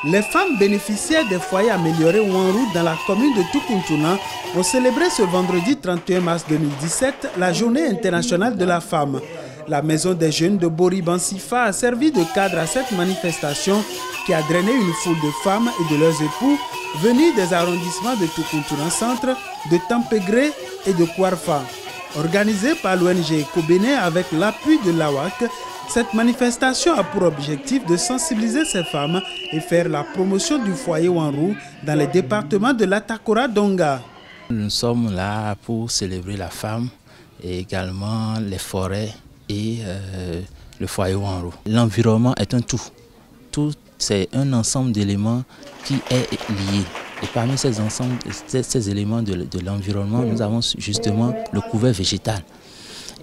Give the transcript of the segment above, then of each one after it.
Les femmes bénéficiaires des foyers améliorés Wanroo dans la commune de Tukuntuna ont célébré ce vendredi 31 mars 2017 la journée internationale de la femme. La maison des jeunes de Bori-Bansifa a servi de cadre à cette manifestation qui a drainé une foule de femmes et de leurs époux venus des arrondissements de Tukuntuna Centre, de Tampégré et de Kouarfa. Organisée par l'ONG Ekobene avec l'appui de l'AWAC, cette manifestation a pour objectif de sensibiliser ces femmes et faire la promotion du foyer Wanroo dans les départements de l'Atakora Donga. Nous sommes là pour célébrer la femme et également les forêts et le foyer Wanroo. L'environnement est un tout. Tout, c'est un ensemble d'éléments qui est lié. Et parmi ces éléments de l'environnement, nous avons justement le couvert végétal.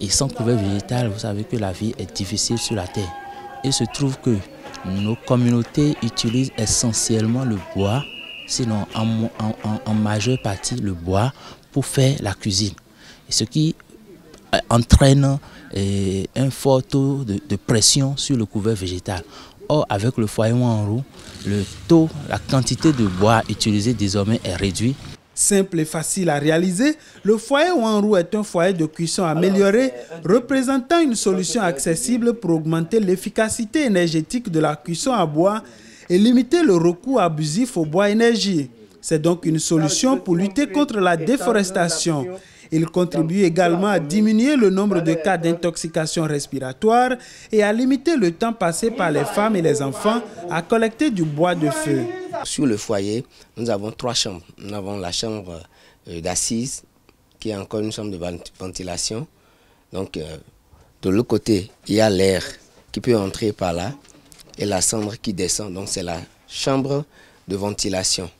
Et sans couvert végétal, vous savez que la vie est difficile sur la terre. Il se trouve que nos communautés utilisent essentiellement le bois, sinon en majeure partie le bois, pour faire la cuisine. Et ce qui entraîne un fort taux de pression sur le couvert végétal. Or, avec le foyer Wanroo, la quantité de bois utilisé désormais est réduite. Simple et facile à réaliser, le foyer Wanroo est un foyer de cuisson amélioré représentant une solution accessible pour augmenter l'efficacité énergétique de la cuisson à bois et limiter le recours abusif au bois énergie. C'est donc une solution pour lutter contre la déforestation. Il contribue également à diminuer le nombre de cas d'intoxication respiratoire et à limiter le temps passé par les femmes et les enfants à collecter du bois de feu. Sur le foyer, nous avons 3 chambres. Nous avons la chambre d'assises, qui est encore une chambre de ventilation. Donc, de l'autre côté, il y a l'air qui peut entrer par là et la cendre qui descend. Donc, c'est la chambre de ventilation.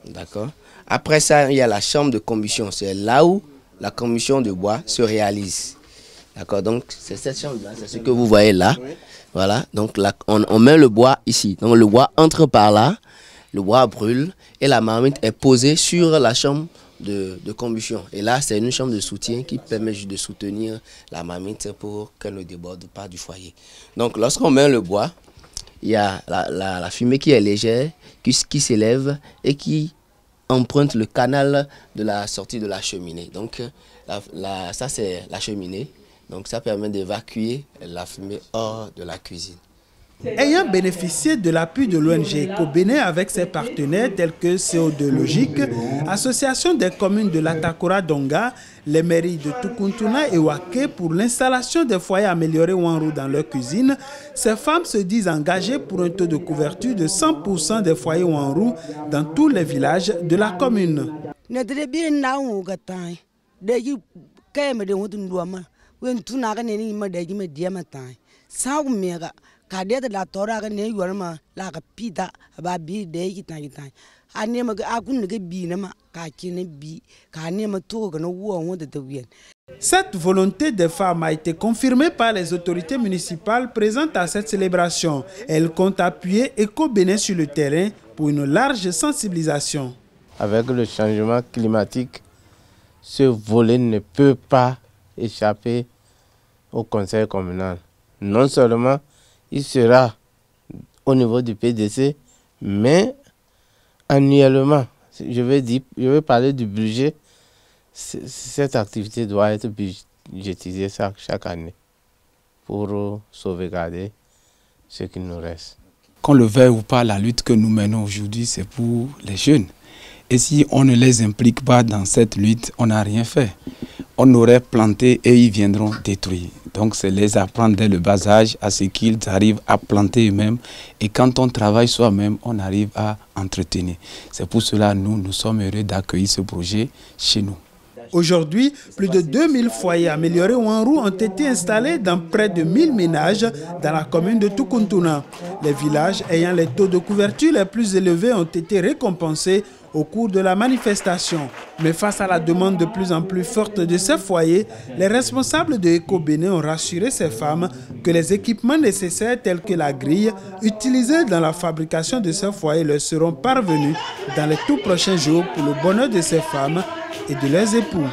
D'accord. Après ça, il y a la chambre de combustion. C'est là où la combustion de bois se réalise. D'accord. Donc, c'est cette chambre-là, c'est ce que vous voyez là. Voilà. Donc, là, on met le bois ici. Donc, le bois entre par là. Le bois brûle et la marmite est posée sur la chambre de combustion. Et là, c'est une chambre de soutien qui permet juste de soutenir la marmite pour qu'elle ne déborde pas du foyer. Donc, lorsqu'on met le bois, il y a la fumée qui est légère, qui s'élève et qui emprunte le canal de la sortie de la cheminée. Donc, ça, c'est la cheminée. Donc, ça permet d'évacuer la fumée hors de la cuisine. Ayant bénéficié de l'appui de l'ONG Ekobene avec ses partenaires tels que CO2 Logique, Association des communes de l'Atakora Donga, les mairies de Tukuntuna et Waké pour l'installation des foyers améliorés Wanroo dans leur cuisine, ces femmes se disent engagées pour un taux de couverture de 100% des foyers Wanroo dans tous les villages de la commune. Cette volonté des femmes a été confirmée par les autorités municipales présentes à cette célébration. Elles comptent appuyer Ekobene sur le terrain pour une large sensibilisation. Avec le changement climatique, ce volet ne peut pas échapper au conseil communal. Non seulement il sera au niveau du PDC, mais annuellement, je vais parler du budget, cette activité doit être budgétisée chaque année pour sauvegarder ce qui nous reste. Qu'on le veuille ou pas, la lutte que nous menons aujourd'hui, c'est pour les jeunes. Et si on ne les implique pas dans cette lutte, on n'a rien fait. On aurait planté et ils viendront détruire. Donc c'est les apprendre dès le bas âge à ce qu'ils arrivent à planter eux-mêmes. Et quand on travaille soi-même, on arrive à entretenir. C'est pour cela que nous sommes heureux d'accueillir ce projet chez nous. Aujourd'hui, plus de 2000 foyers améliorés Wanroo ont été installés dans près de 1000 ménages dans la commune de Tukuntuna. Les villages ayant les taux de couverture les plus élevés ont été récompensés au cours de la manifestation. Mais face à la demande de plus en plus forte de ces foyers, les responsables de Ekobene ont rassuré ces femmes que les équipements nécessaires tels que la grille utilisée dans la fabrication de ces foyers leur seront parvenus dans les tout prochains jours pour le bonheur de ces femmes et de leurs époux.